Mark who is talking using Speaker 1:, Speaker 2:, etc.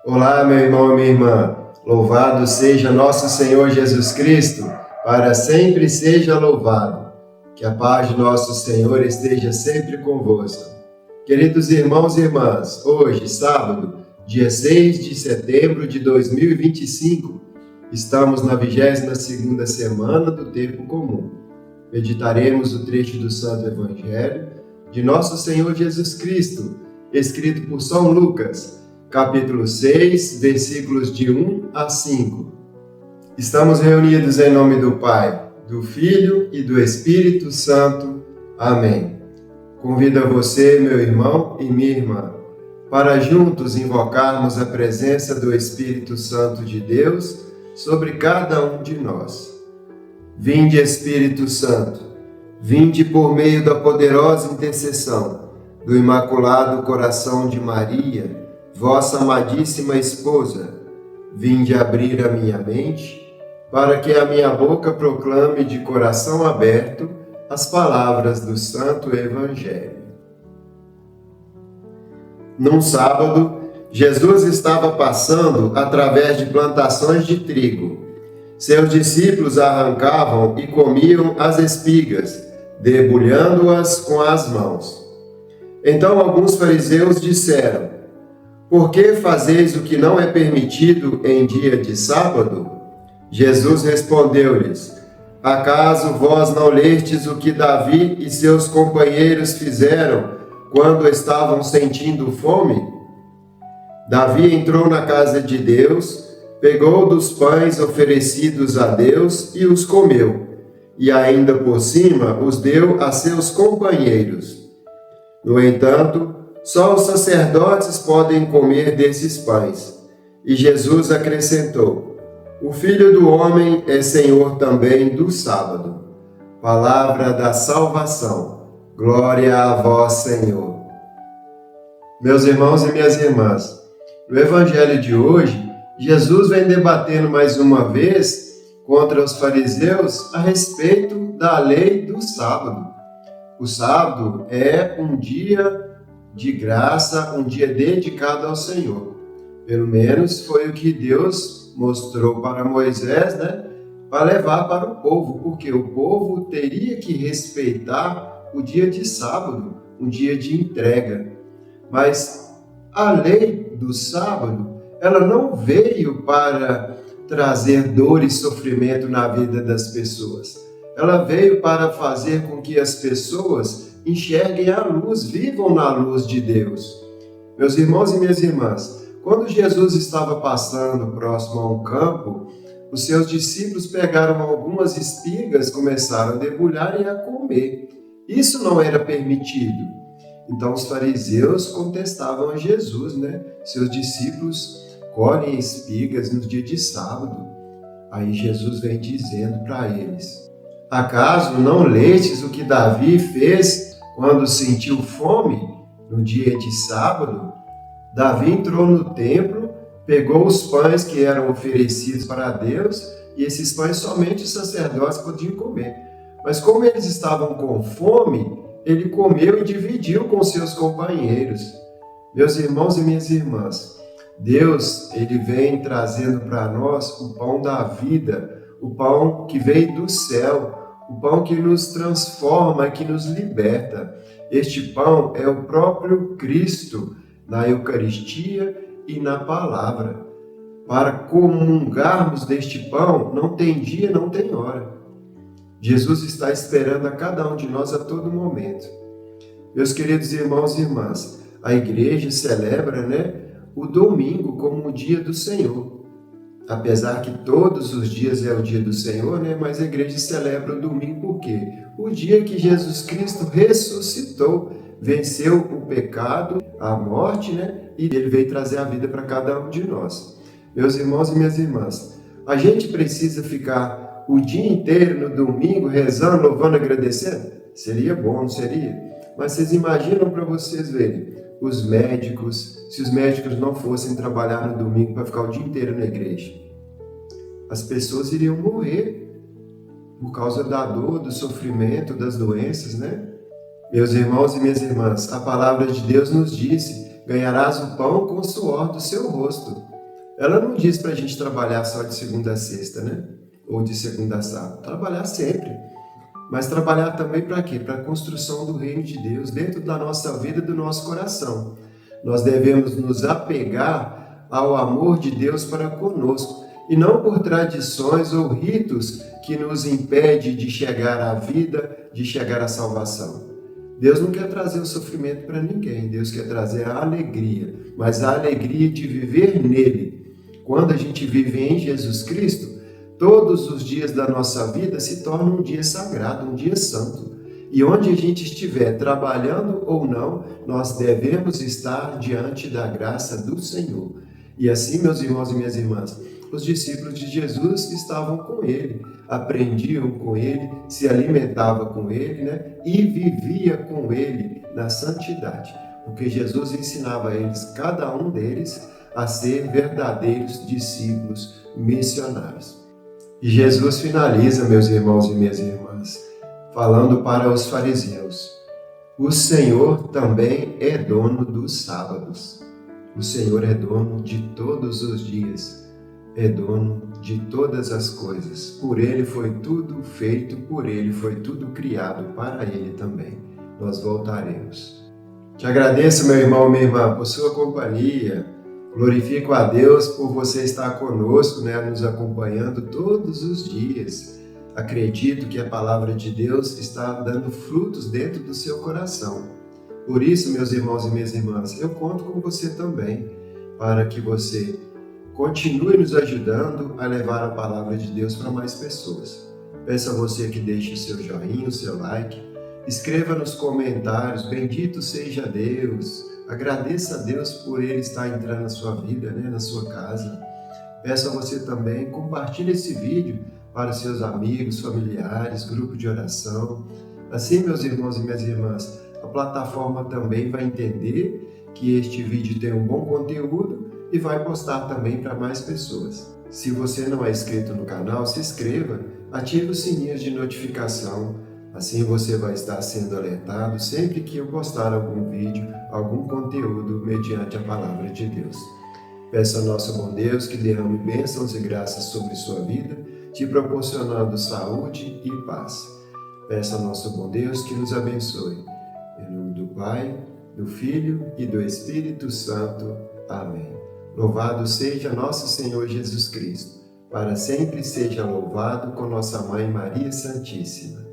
Speaker 1: Olá, meu irmão e minha irmã. Louvado seja nosso Senhor Jesus Cristo, para sempre seja louvado. Que a paz de nosso Senhor esteja sempre convosco. Queridos irmãos e irmãs, hoje, sábado, dia 6 de setembro de 2025, estamos na 22ª semana do Tempo Comum. Meditaremos o trecho do Santo Evangelho de nosso Senhor Jesus Cristo, escrito por São Lucas, capítulo 6, versículos de 1 a 5. Estamos reunidos em nome do Pai, do Filho e do Espírito Santo. Amém. Convido a você, meu irmão e minha irmã, para juntos invocarmos a presença do Espírito Santo de Deus sobre cada um de nós. Vinde, Espírito Santo, vinde por meio da poderosa intercessão do Imaculado Coração de Maria, vossa amadíssima esposa, vinde abrir a minha mente, para que a minha boca proclame de coração aberto as palavras do Santo Evangelho. Num sábado, Jesus estava passando através de plantações de trigo. Seus discípulos arrancavam e comiam as espigas, debulhando-as com as mãos. Então alguns fariseus disseram: por que fazeis o que não é permitido em dia de sábado? Jesus respondeu-lhes: acaso vós não lestes o que Davi e seus companheiros fizeram quando estavam sentindo fome? Davi entrou na casa de Deus, pegou dos pães oferecidos a Deus e os comeu, e ainda por cima os deu a seus companheiros. No entanto, só os sacerdotes podem comer desses pães. E Jesus acrescentou: o Filho do Homem é Senhor também do sábado. Palavra da salvação. Glória a vós, Senhor. Meus irmãos e minhas irmãs, no Evangelho de hoje, Jesus vem debatendo mais uma vez contra os fariseus a respeito da lei do sábado. O sábado é um dia de graça, um dia dedicado ao Senhor. Pelo menos foi o que Deus mostrou para Moisés, para levar para o povo, porque o povo teria que respeitar o dia de sábado, um dia de entrega. Mas a lei do sábado, ela não veio para trazer dor e sofrimento na vida das pessoas. Ela veio para fazer com que as pessoas enxerguem a luz, vivam na luz de Deus. Meus irmãos e minhas irmãs, quando Jesus estava passando próximo a um campo, os seus discípulos pegaram algumas espigas, começaram a debulhar e a comer. Isso não era permitido. Então os fariseus contestavam a Jesus, Seus discípulos colhem espigas no dia de sábado. Aí Jesus vem dizendo para eles: acaso não lestes o que Davi fez quando sentiu fome no dia de sábado? Davi entrou no templo, pegou os pães que eram oferecidos para Deus, e esses pães somente os sacerdotes podiam comer. Mas como eles estavam com fome, ele comeu e dividiu com seus companheiros. Meus irmãos e minhas irmãs, Deus, ele vem trazendo para nós o pão da vida, o pão que veio do céu, o pão que nos transforma, que nos liberta. Este pão é o próprio Cristo na Eucaristia e na palavra. Para comungarmos deste pão, não tem dia, não tem hora. Jesus está esperando a cada um de nós a todo momento. Meus queridos irmãos e irmãs, a igreja celebra, o domingo como o dia do Senhor. Apesar que todos os dias é o dia do Senhor, mas a igreja celebra o domingo por quê? O dia que Jesus Cristo ressuscitou, venceu o pecado, a morte, e ele veio trazer a vida para cada um de nós. Meus irmãos e minhas irmãs, a gente precisa ficar o dia inteiro no domingo rezando, louvando, agradecendo? Seria bom, não seria? Mas vocês imaginam para vocês verem, os médicos, se os médicos não fossem trabalhar no domingo para ficar o dia inteiro na igreja, as pessoas iriam morrer por causa da dor, do sofrimento, das doenças, Meus irmãos e minhas irmãs, a palavra de Deus nos disse: ganharás o pão com o suor do seu rosto. Ela não diz para a gente trabalhar só de segunda a sexta, né? Ou de segunda a sábado. Trabalhar sempre. Mas trabalhar também para quê? Para a construção do reino de Deus dentro da nossa vida e do nosso coração. Nós devemos nos apegar ao amor de Deus para conosco e não por tradições ou ritos que nos impedem de chegar à vida, de chegar à salvação. Deus não quer trazer o sofrimento para ninguém, Deus quer trazer a alegria, mas a alegria de viver nele. Quando a gente vive em Jesus Cristo, todos os dias da nossa vida se tornam um dia sagrado, um dia santo. E onde a gente estiver, trabalhando ou não, nós devemos estar diante da graça do Senhor. E assim, meus irmãos e minhas irmãs, os discípulos de Jesus estavam com ele, aprendiam com ele, se alimentavam com ele, né? E vivia com ele na santidade. Porque Jesus ensinava a eles, cada um deles, a ser verdadeiros discípulos missionários. E Jesus finaliza, meus irmãos e minhas irmãs, falando para os fariseus: o Senhor também é dono dos sábados. O Senhor é dono de todos os dias, é dono de todas as coisas. Por Ele foi tudo feito, por Ele foi tudo criado, para Ele também nós voltaremos. Te agradeço, meu irmão, minha irmã, por sua companhia. Glorifico a Deus por você estar conosco, né, nos acompanhando todos os dias. Acredito que a palavra de Deus está dando frutos dentro do seu coração. Por isso, meus irmãos e minhas irmãs, eu conto com você também, para que você continue nos ajudando a levar a palavra de Deus para mais pessoas. Peço a você que deixe o seu joinha, o seu like, escreva nos comentários: bendito seja Deus. Agradeça a Deus por Ele estar entrando na sua vida, né, na sua casa. Peço a você também, compartilhe esse vídeo para seus amigos, familiares, grupo de oração. Assim, meus irmãos e minhas irmãs, a plataforma também vai entender que este vídeo tem um bom conteúdo e vai postar também para mais pessoas. Se você não é inscrito no canal, se inscreva, ative os sininhos de notificação. Assim você vai estar sendo alertado sempre que eu postar algum vídeo, algum conteúdo mediante a palavra de Deus. Peço ao nosso bom Deus que derrame bênçãos e graças sobre sua vida, te proporcionando saúde e paz. Peço ao nosso bom Deus que nos abençoe. Em nome do Pai, do Filho e do Espírito Santo. Amém. Louvado seja nosso Senhor Jesus Cristo. Para sempre seja louvado com nossa Mãe Maria Santíssima.